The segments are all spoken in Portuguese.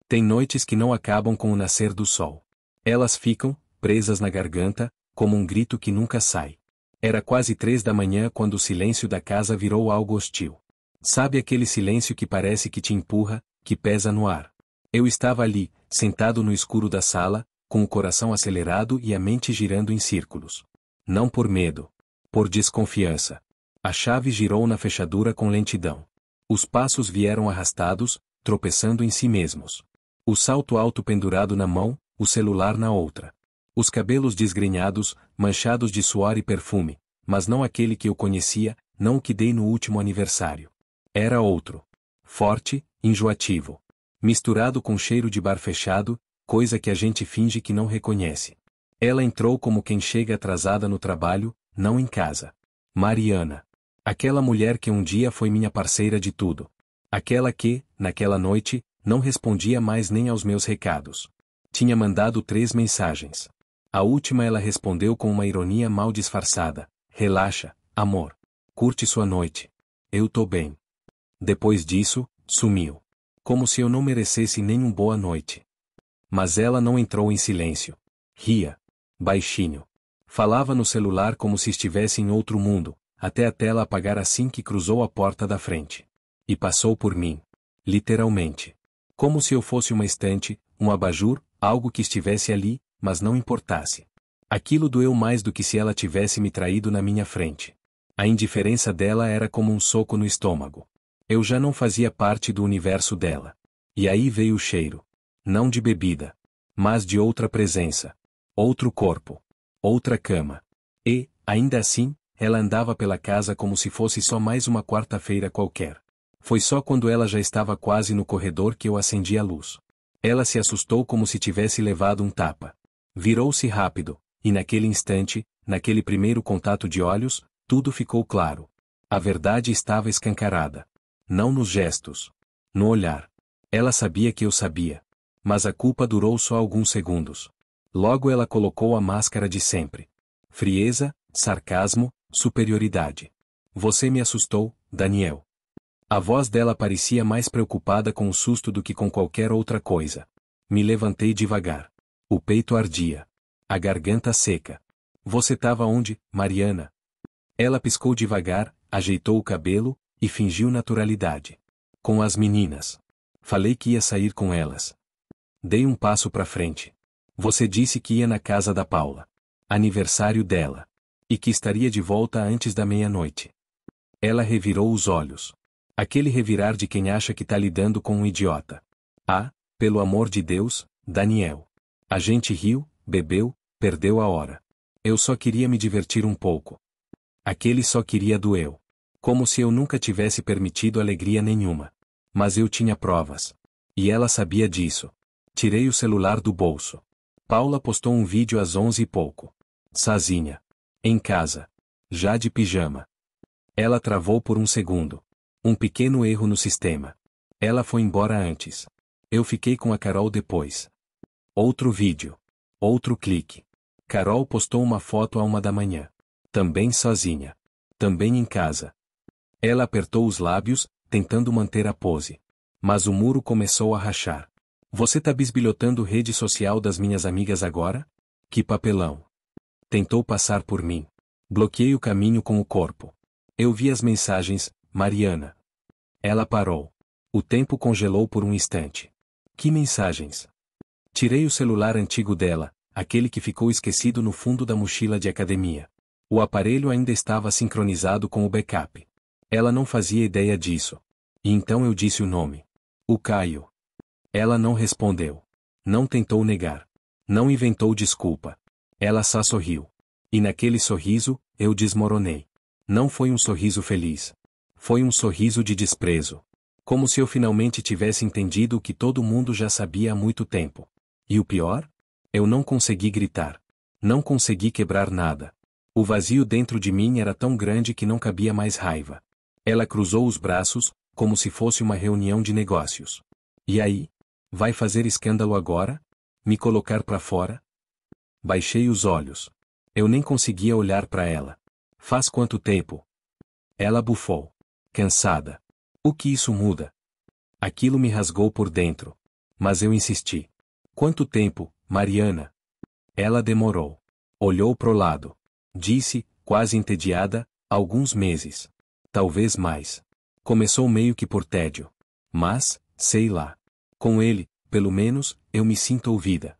Tem noites que não acabam com o nascer do sol. Elas ficam, presas na garganta, como um grito que nunca sai. Era quase 3 da manhã quando o silêncio da casa virou algo hostil. Sabe aquele silêncio que parece que te empurra, que pesa no ar? Eu estava ali, sentado no escuro da sala, com o coração acelerado e a mente girando em círculos. Não por medo. Por desconfiança. A chave girou na fechadura com lentidão. Os passos vieram arrastados, tropeçando em si mesmos. O salto alto pendurado na mão, o celular na outra. Os cabelos desgrenhados, manchados de suor e perfume, mas não aquele que eu conhecia, não o que dei no último aniversário. Era outro. Forte, enjoativo. Misturado com cheiro de bar fechado, coisa que a gente finge que não reconhece. Ela entrou como quem chega atrasada no trabalho, não em casa. Mariana. Aquela mulher que um dia foi minha parceira de tudo. Aquela que, naquela noite, não respondia mais nem aos meus recados. Tinha mandado 3 mensagens. A última ela respondeu com uma ironia mal disfarçada. Relaxa, amor. Curte sua noite. Eu tô bem. Depois disso, sumiu. Como se eu não merecesse nem boa noite. Mas ela não entrou em silêncio. Ria. Baixinho. Falava no celular como se estivesse em outro mundo, até a tela apagar assim que cruzou a porta da frente. E passou por mim. Literalmente. Como se eu fosse uma estante, um abajur, algo que estivesse ali, mas não importasse. Aquilo doeu mais do que se ela tivesse me traído na minha frente. A indiferença dela era como um soco no estômago. Eu já não fazia parte do universo dela. E aí veio o cheiro. Não de bebida. Mas de outra presença. Outro corpo. Outra cama. E, ainda assim, ela andava pela casa como se fosse só mais uma quarta-feira qualquer. Foi só quando ela já estava quase no corredor que eu acendi a luz. Ela se assustou como se tivesse levado um tapa. Virou-se rápido, e naquele instante, naquele primeiro contato de olhos, tudo ficou claro. A verdade estava escancarada. Não nos gestos. No olhar. Ela sabia que eu sabia. Mas a culpa durou só alguns segundos. Logo ela colocou a máscara de sempre. Frieza, sarcasmo, superioridade. Você me assustou, Daniel. A voz dela parecia mais preocupada com o susto do que com qualquer outra coisa. Me levantei devagar. O peito ardia. A garganta seca. Você estava onde, Mariana? Ela piscou devagar, ajeitou o cabelo, e fingiu naturalidade. Com as meninas. Falei que ia sair com elas. Dei um passo para frente. Você disse que ia na casa da Paula. Aniversário dela. E que estaria de volta antes da meia-noite. Ela revirou os olhos. Aquele revirar de quem acha que tá lidando com um idiota. Ah, pelo amor de Deus, Daniel. A gente riu, bebeu, perdeu a hora. Eu só queria me divertir um pouco. Aquele só queria doeu. Como se eu nunca tivesse permitido alegria nenhuma. Mas eu tinha provas. E ela sabia disso. Tirei o celular do bolso. Paula postou um vídeo às 11 e pouco. Sozinha. Em casa. Já de pijama. Ela travou por um segundo. Um pequeno erro no sistema. Ela foi embora antes. Eu fiquei com a Carol depois. Outro vídeo. Outro clique. Carol postou uma foto à 1 da manhã. Também sozinha. Também em casa. Ela apertou os lábios, tentando manter a pose. Mas o muro começou a rachar. Você tá bisbilhotando rede social das minhas amigas agora? Que papelão. Tentou passar por mim. Bloqueei o caminho com o corpo. Eu vi as mensagens, Mariana. Ela parou. O tempo congelou por um instante. Que mensagens? Tirei o celular antigo dela, aquele que ficou esquecido no fundo da mochila de academia. O aparelho ainda estava sincronizado com o backup. Ela não fazia ideia disso. E então eu disse o nome. O Caio. Ela não respondeu. Não tentou negar. Não inventou desculpa. Ela só sorriu. E naquele sorriso, eu desmoronei. Não foi um sorriso feliz. Foi um sorriso de desprezo. Como se eu finalmente tivesse entendido o que todo mundo já sabia há muito tempo. E o pior? Eu não consegui gritar. Não consegui quebrar nada. O vazio dentro de mim era tão grande que não cabia mais raiva. Ela cruzou os braços, como se fosse uma reunião de negócios. E aí? Vai fazer escândalo agora? Me colocar pra fora? Baixei os olhos. Eu nem conseguia olhar pra ela. Faz quanto tempo? Ela bufou. Cansada. O que isso muda? Aquilo me rasgou por dentro. Mas eu insisti. Quanto tempo, Mariana? Ela demorou. Olhou pro lado. Disse, quase entediada, alguns meses. Talvez mais. Começou meio que por tédio. Mas, sei lá. Com ele, pelo menos, eu me sinto ouvida.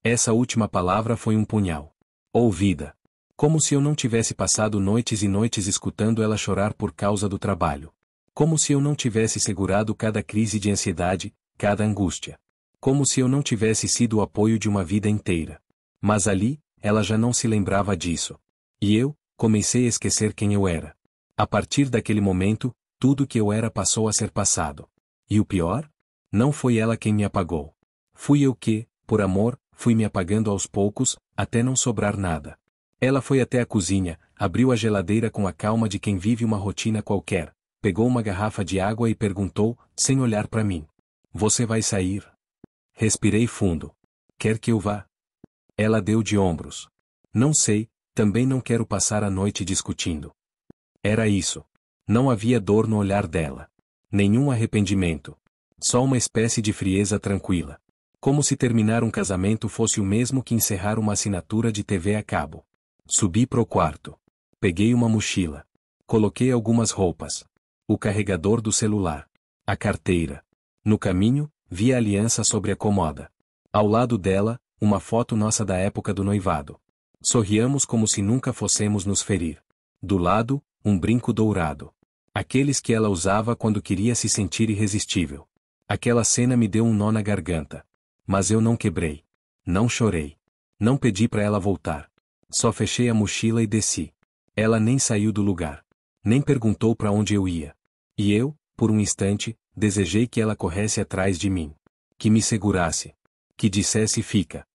Essa última palavra foi um punhal. Ouvida. Como se eu não tivesse passado noites e noites escutando ela chorar por causa do trabalho. Como se eu não tivesse segurado cada crise de ansiedade, cada angústia. Como se eu não tivesse sido o apoio de uma vida inteira. Mas ali, ela já não se lembrava disso. E eu, comecei a esquecer quem eu era. A partir daquele momento, tudo que eu era passou a ser passado. E o pior? Não foi ela quem me apagou. Fui eu que, por amor, fui me apagando aos poucos, até não sobrar nada. Ela foi até a cozinha, abriu a geladeira com a calma de quem vive uma rotina qualquer, pegou uma garrafa de água e perguntou, sem olhar para mim: "Você vai sair?" Respirei fundo. "Quer que eu vá?" Ela deu de ombros. "Não sei, também não quero passar a noite discutindo." Era isso. Não havia dor no olhar dela. Nenhum arrependimento. Só uma espécie de frieza tranquila. Como se terminar um casamento fosse o mesmo que encerrar uma assinatura de TV a cabo. Subi pro quarto. Peguei uma mochila. Coloquei algumas roupas. O carregador do celular. A carteira. No caminho, vi a aliança sobre a comoda. Ao lado dela, uma foto nossa da época do noivado. Sorriamos como se nunca fossemos nos ferir. Do lado, um brinco dourado. Aqueles que ela usava quando queria se sentir irresistível. Aquela cena me deu um nó na garganta. Mas eu não quebrei. Não chorei. Não pedi para ela voltar. Só fechei a mochila e desci. Ela nem saiu do lugar. Nem perguntou para onde eu ia. E eu, por um instante, desejei que ela corresse atrás de mim. Que me segurasse. Que dissesse fica.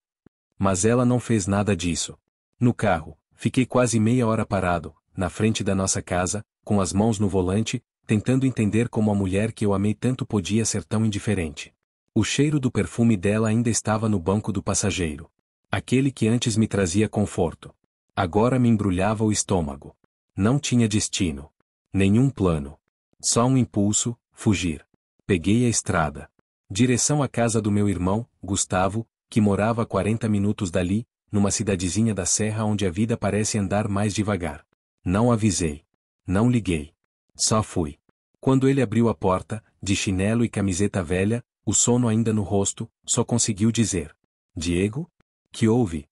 Mas ela não fez nada disso. No carro, fiquei quase meia hora parado, na frente da nossa casa, com as mãos no volante, tentando entender como a mulher que eu amei tanto podia ser tão indiferente. O cheiro do perfume dela ainda estava no banco do passageiro. Aquele que antes me trazia conforto. Agora me embrulhava o estômago. Não tinha destino. Nenhum plano. Só um impulso, fugir. Peguei a estrada. Direção à casa do meu irmão, Gustavo, que morava a 40 minutos dali, numa cidadezinha da serra onde a vida parece andar mais devagar. Não avisei. Não liguei. Só fui. Quando ele abriu a porta, de chinelo e camiseta velha, o sono ainda no rosto, só conseguiu dizer: "Diego? Que houve?"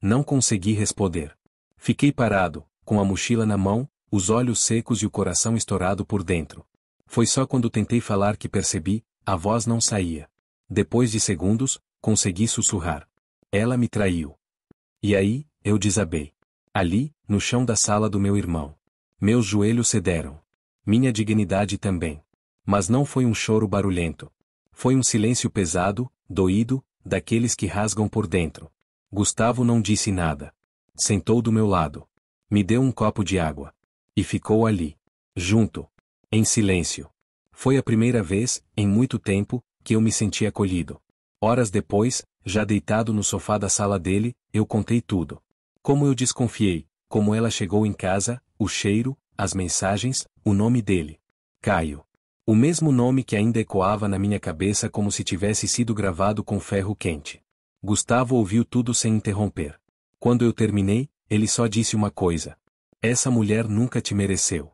Não consegui responder. Fiquei parado, com a mochila na mão, os olhos secos e o coração estourado por dentro. Foi só quando tentei falar que percebi, a voz não saía. Depois de segundos, consegui sussurrar: "Ela me traiu." E aí, eu desabei. Ali, no chão da sala do meu irmão. Meus joelhos cederam. Minha dignidade também. Mas não foi um choro barulhento. Foi um silêncio pesado, doído, daqueles que rasgam por dentro. Gustavo não disse nada. Sentou do meu lado. Me deu um copo de água. E ficou ali. Junto. Em silêncio. Foi a primeira vez, em muito tempo, que eu me senti acolhido. Horas depois, já deitado no sofá da sala dele, eu contei tudo. Como eu desconfiei, como ela chegou em casa, o cheiro, as mensagens, o nome dele. Caio. O mesmo nome que ainda ecoava na minha cabeça como se tivesse sido gravado com ferro quente. Gustavo ouviu tudo sem interromper. Quando eu terminei, ele só disse uma coisa: "Essa mulher nunca te mereceu."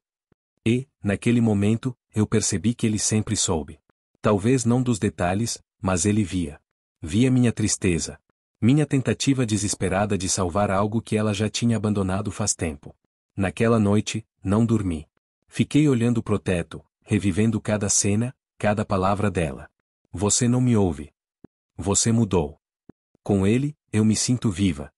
E, naquele momento, eu percebi que ele sempre soube. Talvez não dos detalhes, mas ele via. Via minha tristeza. Minha tentativa desesperada de salvar algo que ela já tinha abandonado faz tempo. Naquela noite, não dormi. Fiquei olhando pro teto, revivendo cada cena, cada palavra dela. "Você não me ouve. Você mudou. Com ele, eu me sinto viva."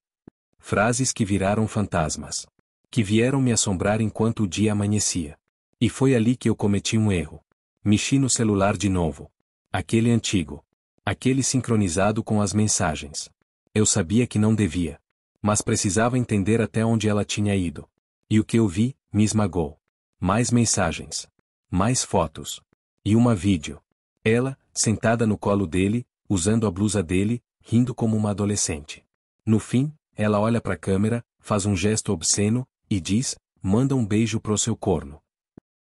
Frases que viraram fantasmas. Que vieram me assombrar enquanto o dia amanhecia. E foi ali que eu cometi um erro. Mexi no celular de novo. Aquele antigo. Aquele sincronizado com as mensagens. Eu sabia que não devia. Mas precisava entender até onde ela tinha ido. E o que eu vi, me esmagou. Mais mensagens. Mais fotos. E uma vídeo. Ela, sentada no colo dele, usando a blusa dele, rindo como uma adolescente. No fim, ela olha para a câmera, faz um gesto obsceno, e diz: "Manda um beijo pro seu corno."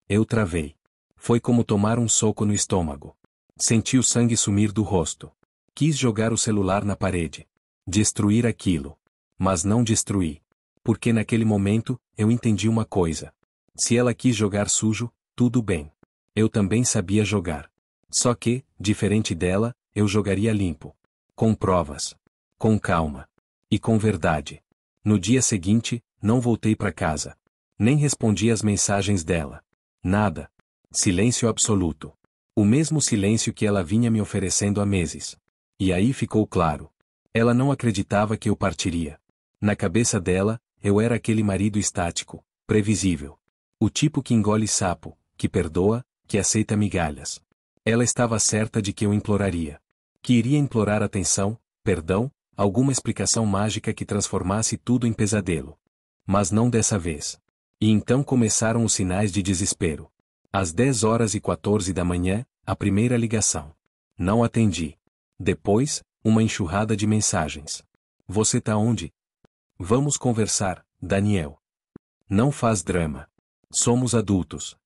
Eu travei. Foi como tomar um soco no estômago. Senti o sangue sumir do rosto. Quis jogar o celular na parede. Destruir aquilo. Mas não destruí. Porque naquele momento, eu entendi uma coisa. Se ela quis jogar sujo, tudo bem. Eu também sabia jogar. Só que, diferente dela, eu jogaria limpo. Com provas. Com calma. E com verdade. No dia seguinte, não voltei para casa. Nem respondi às mensagens dela. Nada. Silêncio absoluto. O mesmo silêncio que ela vinha me oferecendo há meses. E aí ficou claro. Ela não acreditava que eu partiria. Na cabeça dela, eu era aquele marido estático, previsível. O tipo que engole sapo, que perdoa, que aceita migalhas. Ela estava certa de que eu imploraria. Que iria implorar atenção, perdão, alguma explicação mágica que transformasse tudo em pesadelo. Mas não dessa vez. E então começaram os sinais de desespero. Às 10h14 da manhã, a primeira ligação. Não atendi. Depois, uma enxurrada de mensagens. Você tá onde? Vamos conversar, Daniel. Não faz drama. Somos adultos.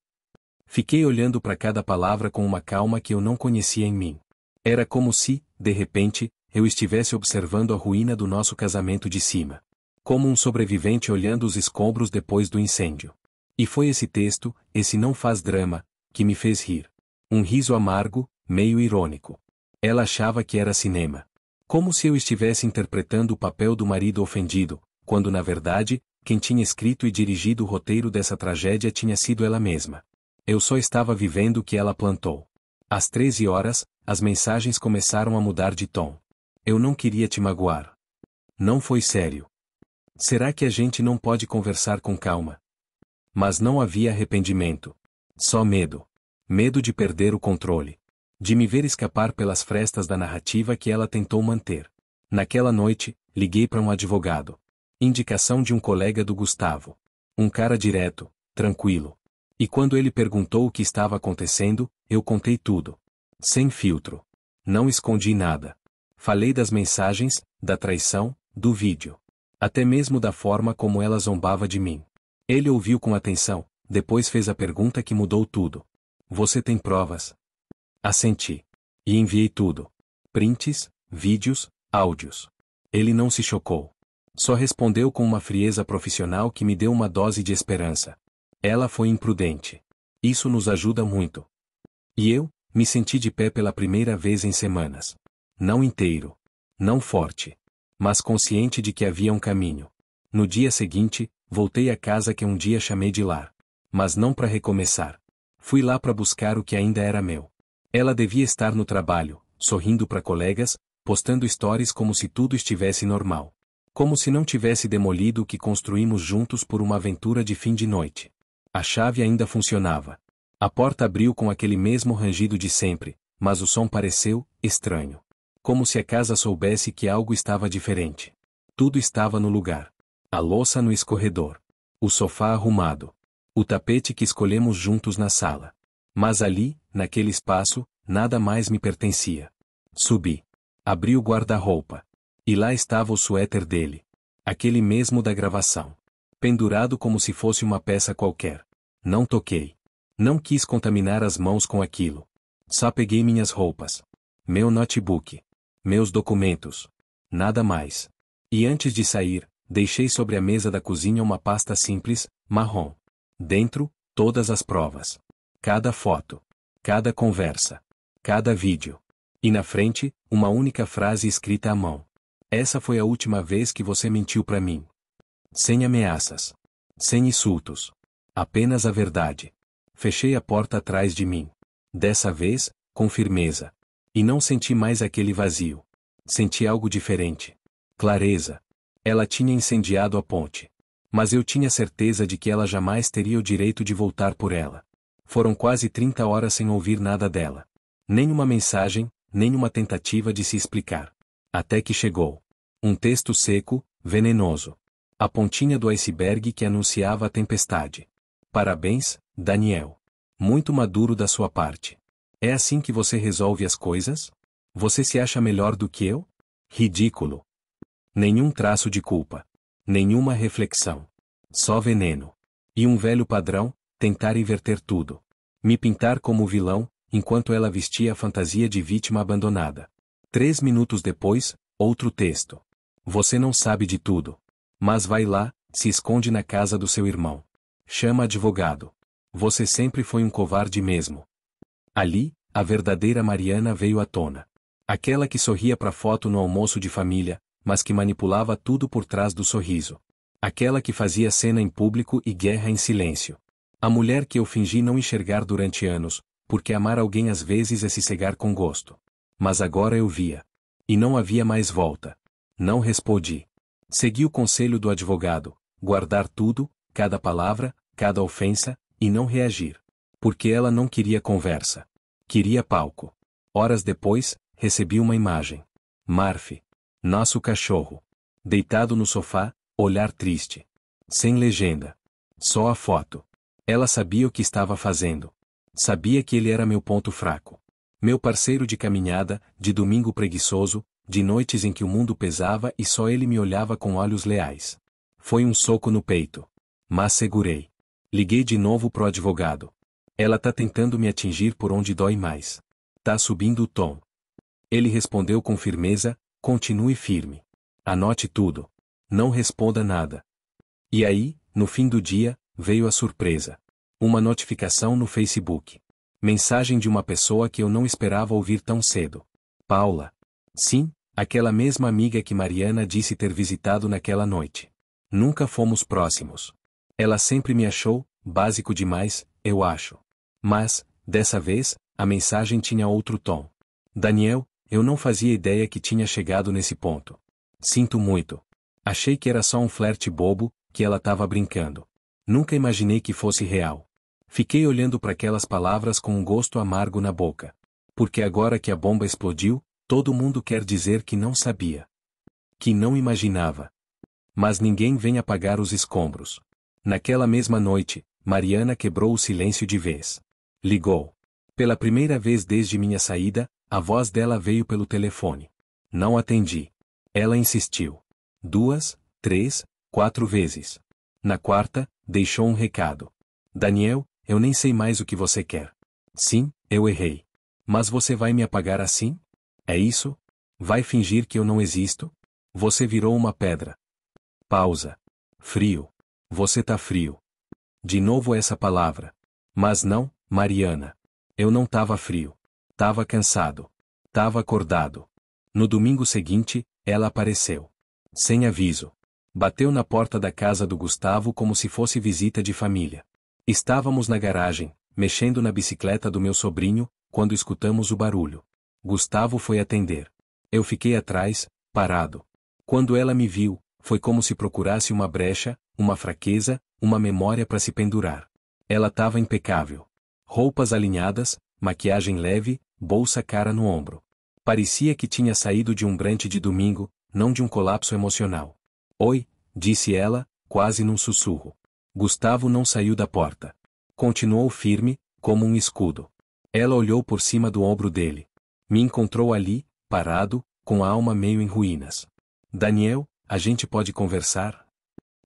Fiquei olhando para cada palavra com uma calma que eu não conhecia em mim. Era como se, de repente, eu estivesse observando a ruína do nosso casamento de cima. Como um sobrevivente olhando os escombros depois do incêndio. E foi esse texto, esse não faz drama, que me fez rir. Um riso amargo, meio irônico. Ela achava que era cinema. Como se eu estivesse interpretando o papel do marido ofendido, quando na verdade, quem tinha escrito e dirigido o roteiro dessa tragédia tinha sido ela mesma. Eu só estava vivendo o que ela plantou. Às 13h, as mensagens começaram a mudar de tom. Eu não queria te magoar. Não foi sério. Será que a gente não pode conversar com calma? Mas não havia arrependimento. Só medo. Medo de perder o controle. De me ver escapar pelas frestas da narrativa que ela tentou manter. Naquela noite, liguei para um advogado. Indicação de um colega do Gustavo. Um cara direto, tranquilo. E quando ele perguntou o que estava acontecendo, eu contei tudo. Sem filtro. Não escondi nada. Falei das mensagens, da traição, do vídeo. Até mesmo da forma como ela zombava de mim. Ele ouviu com atenção, depois fez a pergunta que mudou tudo. Você tem provas? Assenti. E enviei tudo. Prints, vídeos, áudios. Ele não se chocou. Só respondeu com uma frieza profissional que me deu uma dose de esperança. Ela foi imprudente. Isso nos ajuda muito. E eu, me senti de pé pela primeira vez em semanas. Não inteiro. Não forte. Mas consciente de que havia um caminho. No dia seguinte, voltei à casa que um dia chamei de lar. Mas não para recomeçar. Fui lá para buscar o que ainda era meu. Ela devia estar no trabalho, sorrindo para colegas, postando stories como se tudo estivesse normal. Como se não tivesse demolido o que construímos juntos por uma aventura de fim de noite. A chave ainda funcionava. A porta abriu com aquele mesmo rangido de sempre, mas o som pareceu estranho. Como se a casa soubesse que algo estava diferente. Tudo estava no lugar. A louça no escorredor. O sofá arrumado. O tapete que escolhemos juntos na sala. Mas ali, naquele espaço, nada mais me pertencia. Subi. Abri o guarda-roupa. E lá estava o suéter dele. Aquele mesmo da gravação. Pendurado como se fosse uma peça qualquer. Não toquei. Não quis contaminar as mãos com aquilo. Só peguei minhas roupas. Meu notebook. Meus documentos. Nada mais. E antes de sair, deixei sobre a mesa da cozinha uma pasta simples, marrom. Dentro, todas as provas. Cada foto. Cada conversa. Cada vídeo. E na frente, uma única frase escrita à mão. Essa foi a última vez que você mentiu para mim. Sem ameaças. Sem insultos. Apenas a verdade. Fechei a porta atrás de mim. Dessa vez, com firmeza. E não senti mais aquele vazio. Senti algo diferente. Clareza. Ela tinha incendiado a ponte. Mas eu tinha certeza de que ela jamais teria o direito de voltar por ela. Foram quase 30 horas sem ouvir nada dela. Nenhuma mensagem, nenhuma tentativa de se explicar. Até que chegou. Um texto seco, venenoso. A pontinha do iceberg que anunciava a tempestade. Parabéns, Daniel. Muito maduro da sua parte. É assim que você resolve as coisas? Você se acha melhor do que eu? Ridículo. Nenhum traço de culpa. Nenhuma reflexão. Só veneno. E um velho padrão, tentar inverter tudo. Me pintar como vilão, enquanto ela vestia a fantasia de vítima abandonada. 3 minutos depois, outro texto. Você não sabe de tudo. Mas vai lá, se esconde na casa do seu irmão. Chama advogado. Você sempre foi um covarde mesmo. Ali, a verdadeira Mariana veio à tona. Aquela que sorria para foto no almoço de família, mas que manipulava tudo por trás do sorriso. Aquela que fazia cena em público e guerra em silêncio. A mulher que eu fingi não enxergar durante anos, porque amar alguém às vezes é se cegar com gosto. Mas agora eu via. E não havia mais volta. Não respondi. Segui o conselho do advogado, guardar tudo, cada palavra, cada ofensa, e não reagir. Porque ela não queria conversa. Queria palco. Horas depois, recebi uma imagem. Marf. Nosso cachorro. Deitado no sofá, olhar triste. Sem legenda. Só a foto. Ela sabia o que estava fazendo. Sabia que ele era meu ponto fraco. Meu parceiro de caminhada, de domingo preguiçoso, de noites em que o mundo pesava e só ele me olhava com olhos leais. Foi um soco no peito. Mas segurei. Liguei de novo pro advogado. Ela tá tentando me atingir por onde dói mais. Tá subindo o tom. Ele respondeu com firmeza, continue firme. Anote tudo. Não responda nada. E aí, no fim do dia, veio a surpresa. Uma notificação no Facebook. Mensagem de uma pessoa que eu não esperava ouvir tão cedo. Paula. Sim, aquela mesma amiga que Mariana disse ter visitado naquela noite. Nunca fomos próximos. Ela sempre me achou básico demais, eu acho. Mas, dessa vez, a mensagem tinha outro tom. Daniel, eu não fazia ideia que tinha chegado nesse ponto. Sinto muito. Achei que era só um flerte bobo, que ela tava brincando. Nunca imaginei que fosse real. Fiquei olhando para aquelas palavras com um gosto amargo na boca. Porque agora que a bomba explodiu, todo mundo quer dizer que não sabia. Que não imaginava. Mas ninguém vem apagar os escombros. Naquela mesma noite, Mariana quebrou o silêncio de vez. Ligou. Pela primeira vez desde minha saída, a voz dela veio pelo telefone. Não atendi. Ela insistiu. 2, 3, 4 vezes. Na quarta, deixou um recado. Daniel, eu nem sei mais o que você quer. Sim, eu errei. Mas você vai me apagar assim? É isso? Vai fingir que eu não existo? Você virou uma pedra. Pausa. Frio. Você tá frio. De novo essa palavra. Mas não, Mariana. Eu não tava frio. Tava cansado. Tava acordado. No domingo seguinte, ela apareceu. Sem aviso. Bateu na porta da casa do Gustavo como se fosse visita de família. Estávamos na garagem, mexendo na bicicleta do meu sobrinho, quando escutamos o barulho. Gustavo foi atender. Eu fiquei atrás, parado. Quando ela me viu, foi como se procurasse uma brecha, uma fraqueza, uma memória para se pendurar. Ela estava impecável. Roupas alinhadas, maquiagem leve, bolsa cara no ombro. Parecia que tinha saído de um brunch de domingo, não de um colapso emocional. Oi, disse ela, quase num sussurro. Gustavo não saiu da porta. Continuou firme, como um escudo. Ela olhou por cima do ombro dele. Me encontrou ali, parado, com a alma meio em ruínas. Daniel, a gente pode conversar?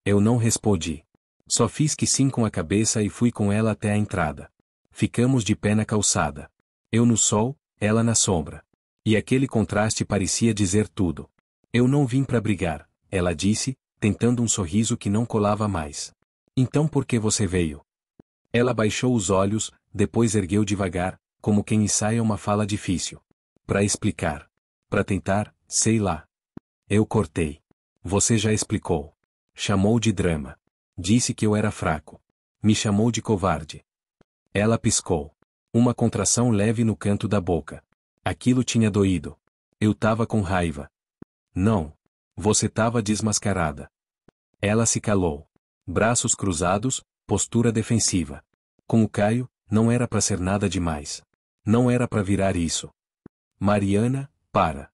Eu não respondi. Só fiz que sim com a cabeça e fui com ela até a entrada. Ficamos de pé na calçada. Eu no sol, ela na sombra. E aquele contraste parecia dizer tudo. Eu não vim para brigar, ela disse, tentando um sorriso que não colava mais. Então por que você veio? Ela baixou os olhos, depois ergueu devagar, como quem ensaia uma fala difícil. Para explicar. Para tentar, sei lá. Eu cortei. Você já explicou. Chamou de drama. Disse que eu era fraco. Me chamou de covarde. Ela piscou. Uma contração leve no canto da boca. Aquilo tinha doído. Eu tava com raiva. Não. Você tava desmascarada. Ela se calou. Braços cruzados, postura defensiva. Com o Caio, não era para ser nada demais. Não era para virar isso. Mariana, para.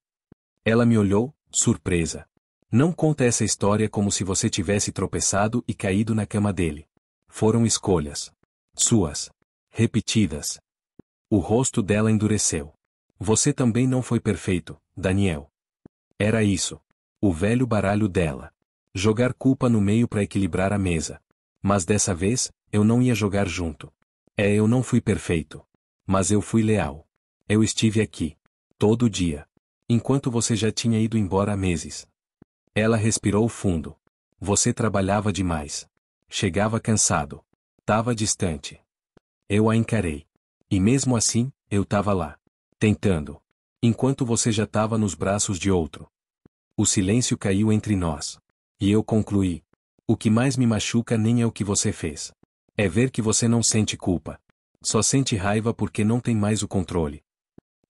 Ela me olhou, surpresa. Não conta essa história como se você tivesse tropeçado e caído na cama dele. Foram escolhas. Suas. Repetidas. O rosto dela endureceu. Você também não foi perfeito, Daniel. Era isso. O velho baralho dela. Jogar culpa no meio para equilibrar a mesa. Mas dessa vez, eu não ia jogar junto. Eu não fui perfeito. Mas eu fui leal. Eu estive aqui. Todo dia. Enquanto você já tinha ido embora há meses. Ela respirou fundo. Você trabalhava demais. Chegava cansado. Tava distante. Eu a encarei. E mesmo assim, eu tava lá. Tentando. Enquanto você já tava nos braços de outro. O silêncio caiu entre nós. E eu concluí. O que mais me machuca nem é o que você fez. É ver que você não sente culpa. Só sente raiva porque não tem mais o controle.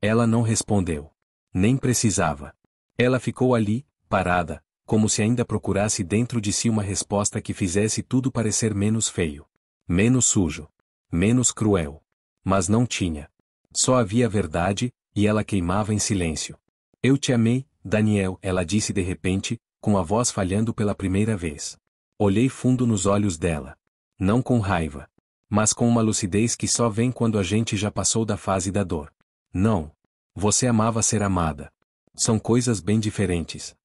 Ela não respondeu. Nem precisava. Ela ficou ali, parada, como se ainda procurasse dentro de si uma resposta que fizesse tudo parecer menos feio. Menos sujo. Menos cruel. Mas não tinha. Só havia verdade, e ela queimava em silêncio. Eu te amei, Daniel, ela disse de repente, com a voz falhando pela primeira vez. Olhei fundo nos olhos dela. Não com raiva. Mas com uma lucidez que só vem quando a gente já passou da fase da dor. Não. Você amava ser amada. São coisas bem diferentes.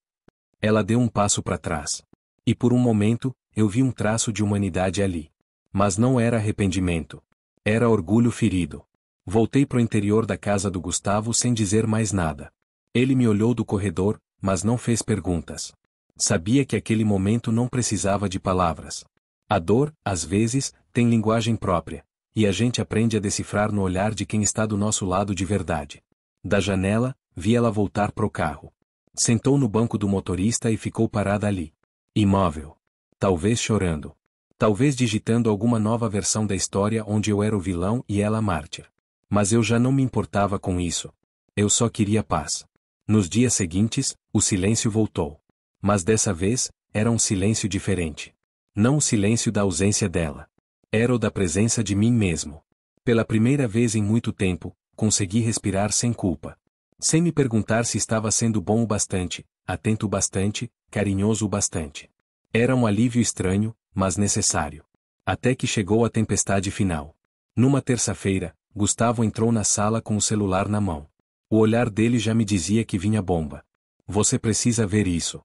Ela deu um passo para trás. E por um momento, eu vi um traço de humanidade ali. Mas não era arrependimento. Era orgulho ferido. Voltei pro interior da casa do Gustavo sem dizer mais nada. Ele me olhou do corredor, mas não fez perguntas. Sabia que aquele momento não precisava de palavras. A dor, às vezes, tem linguagem própria, e a gente aprende a decifrar no olhar de quem está do nosso lado de verdade. Da janela, vi ela voltar pro carro. Sentou no banco do motorista e ficou parada ali. Imóvel. Talvez chorando. Talvez digitando alguma nova versão da história onde eu era o vilão e ela a mártir. Mas eu já não me importava com isso. Eu só queria paz. Nos dias seguintes, o silêncio voltou. Mas dessa vez, era um silêncio diferente. Não o silêncio da ausência dela. Era o da presença de mim mesmo. Pela primeira vez em muito tempo, consegui respirar sem culpa. Sem me perguntar se estava sendo bom o bastante, atento o bastante, carinhoso o bastante. Era um alívio estranho, mas necessário. Até que chegou a tempestade final. Numa terça-feira, Gustavo entrou na sala com o celular na mão. O olhar dele já me dizia que vinha bomba. Você precisa ver isso.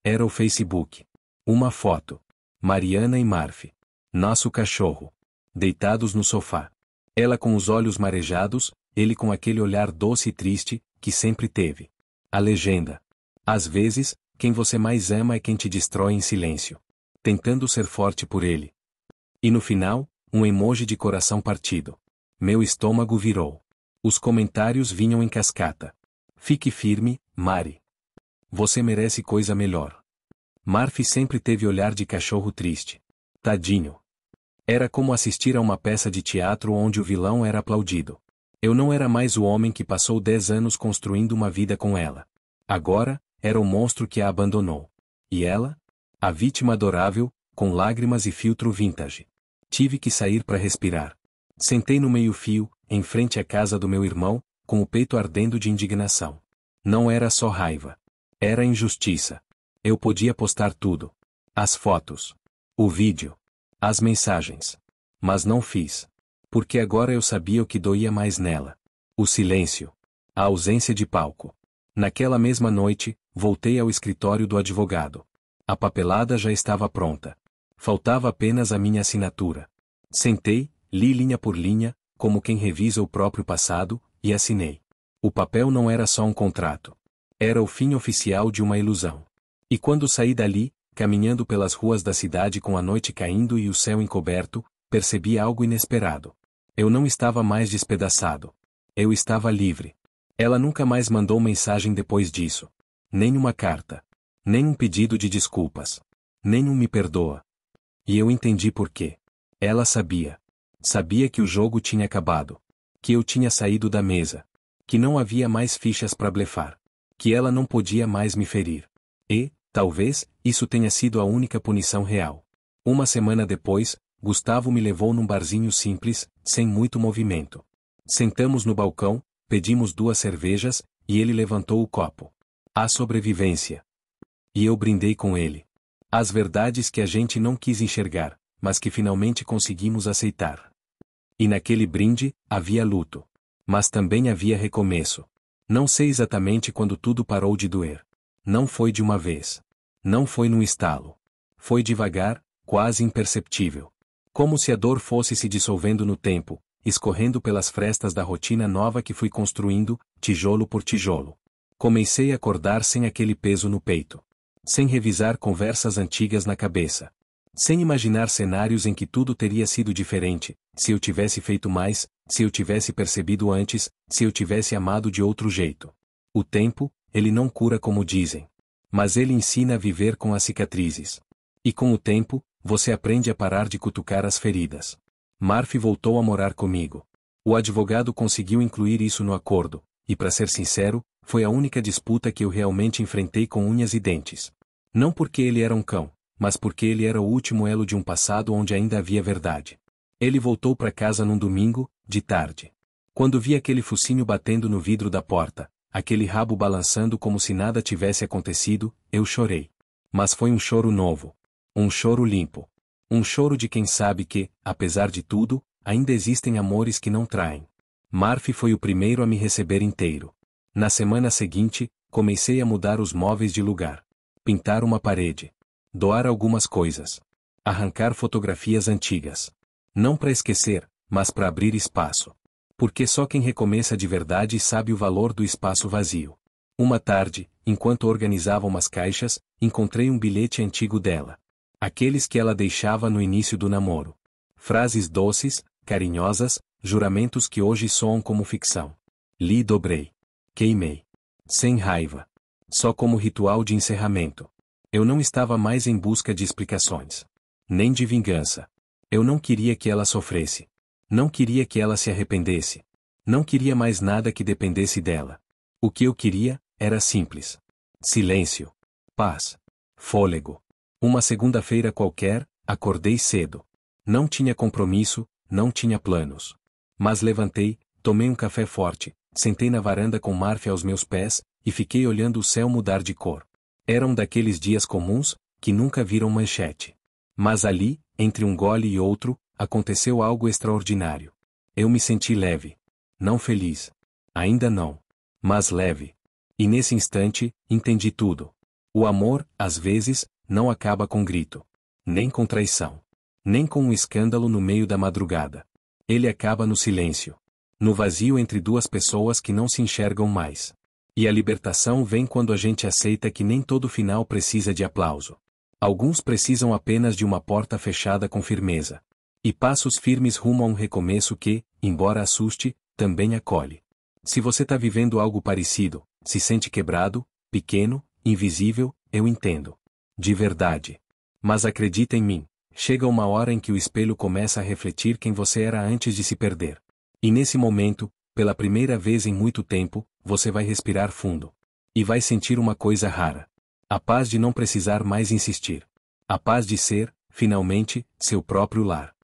Era o Facebook. Uma foto. Mariana e Marfi. Nosso cachorro. Deitados no sofá. Ela com os olhos marejados, ele com aquele olhar doce e triste, que sempre teve. A legenda. Às vezes, quem você mais ama é quem te destrói em silêncio. Tentando ser forte por ele. E no final, um emoji de coração partido. Meu estômago virou. Os comentários vinham em cascata. Fique firme, Mari. Você merece coisa melhor. Marfi sempre teve olhar de cachorro triste. Tadinho. Era como assistir a uma peça de teatro onde o vilão era aplaudido. Eu não era mais o homem que passou 10 anos construindo uma vida com ela. Agora, era o monstro que a abandonou. E ela? A vítima adorável, com lágrimas e filtro vintage. Tive que sair para respirar. Sentei no meio-fio, em frente à casa do meu irmão, com o peito ardendo de indignação. Não era só raiva. Era injustiça. Eu podia postar tudo. As fotos. O vídeo. As mensagens. Mas não fiz. Porque agora eu sabia o que doía mais nela. O silêncio. A ausência de palco. Naquela mesma noite, voltei ao escritório do advogado. A papelada já estava pronta. Faltava apenas a minha assinatura. Sentei, li linha por linha, como quem revisa o próprio passado, e assinei. O papel não era só um contrato. Era o fim oficial de uma ilusão. E quando saí dali, caminhando pelas ruas da cidade com a noite caindo e o céu encoberto, percebi algo inesperado. Eu não estava mais despedaçado. Eu estava livre. Ela nunca mais mandou mensagem depois disso. Nem uma carta. Nem um pedido de desculpas. Nem um me perdoa. E eu entendi por quê. Ela sabia. Sabia que o jogo tinha acabado. Que eu tinha saído da mesa. Que não havia mais fichas para blefar. Que ela não podia mais me ferir. E, talvez, isso tenha sido a única punição real. Uma semana depois, Gustavo me levou num barzinho simples, sem muito movimento. Sentamos no balcão, pedimos 2 cervejas, e ele levantou o copo. A sobrevivência. E eu brindei com ele. As verdades que a gente não quis enxergar, mas que finalmente conseguimos aceitar. E naquele brinde, havia luto. Mas também havia recomeço. Não sei exatamente quando tudo parou de doer. Não foi de uma vez. Não foi num estalo. Foi devagar, quase imperceptível. Como se a dor fosse se dissolvendo no tempo, escorrendo pelas frestas da rotina nova que fui construindo, tijolo por tijolo. Comecei a acordar sem aquele peso no peito. Sem revisar conversas antigas na cabeça. Sem imaginar cenários em que tudo teria sido diferente, se eu tivesse feito mais, se eu tivesse percebido antes, se eu tivesse amado de outro jeito. O tempo, ele não cura como dizem. Mas ele ensina a viver com as cicatrizes. E com o tempo, você aprende a parar de cutucar as feridas. Murphy voltou a morar comigo. O advogado conseguiu incluir isso no acordo, e para ser sincero, foi a única disputa que eu realmente enfrentei com unhas e dentes. Não porque ele era um cão, mas porque ele era o último elo de um passado onde ainda havia verdade. Ele voltou para casa num domingo, de tarde. Quando vi aquele focinho batendo no vidro da porta, aquele rabo balançando como se nada tivesse acontecido, eu chorei. Mas foi um choro novo. Um choro limpo. Um choro de quem sabe que, apesar de tudo, ainda existem amores que não traem. Murphy foi o primeiro a me receber inteiro. Na semana seguinte, comecei a mudar os móveis de lugar. Pintar uma parede. Doar algumas coisas. Arrancar fotografias antigas. Não para esquecer, mas para abrir espaço. Porque só quem recomeça de verdade sabe o valor do espaço vazio. Uma tarde, enquanto organizava umas caixas, encontrei um bilhete antigo dela. Aqueles que ela deixava no início do namoro. Frases doces, carinhosas, juramentos que hoje soam como ficção. Li e dobrei. Queimei. Sem raiva. Só como ritual de encerramento. Eu não estava mais em busca de explicações. Nem de vingança. Eu não queria que ela sofresse. Não queria que ela se arrependesse. Não queria mais nada que dependesse dela. O que eu queria, era simples. Silêncio. Paz. Fôlego. Uma segunda-feira qualquer, acordei cedo. Não tinha compromisso, não tinha planos. Mas levantei, tomei um café forte, sentei na varanda com Murphy aos meus pés, e fiquei olhando o céu mudar de cor. Era um daqueles dias comuns, que nunca viram manchete. Mas ali, entre um gole e outro, aconteceu algo extraordinário. Eu me senti leve. Não feliz. Ainda não. Mas leve. E nesse instante, entendi tudo. O amor, às vezes, não acaba com grito. Nem com traição. Nem com um escândalo no meio da madrugada. Ele acaba no silêncio. No vazio entre duas pessoas que não se enxergam mais. E a libertação vem quando a gente aceita que nem todo final precisa de aplauso. Alguns precisam apenas de uma porta fechada com firmeza. E passos firmes rumo a um recomeço que, embora assuste, também acolhe. Se você está vivendo algo parecido, se sente quebrado, pequeno, invisível, eu entendo. De verdade. Mas acredita em mim, chega uma hora em que o espelho começa a refletir quem você era antes de se perder. E nesse momento, pela primeira vez em muito tempo, você vai respirar fundo. E vai sentir uma coisa rara. A paz de não precisar mais insistir. A paz de ser, finalmente, seu próprio lar.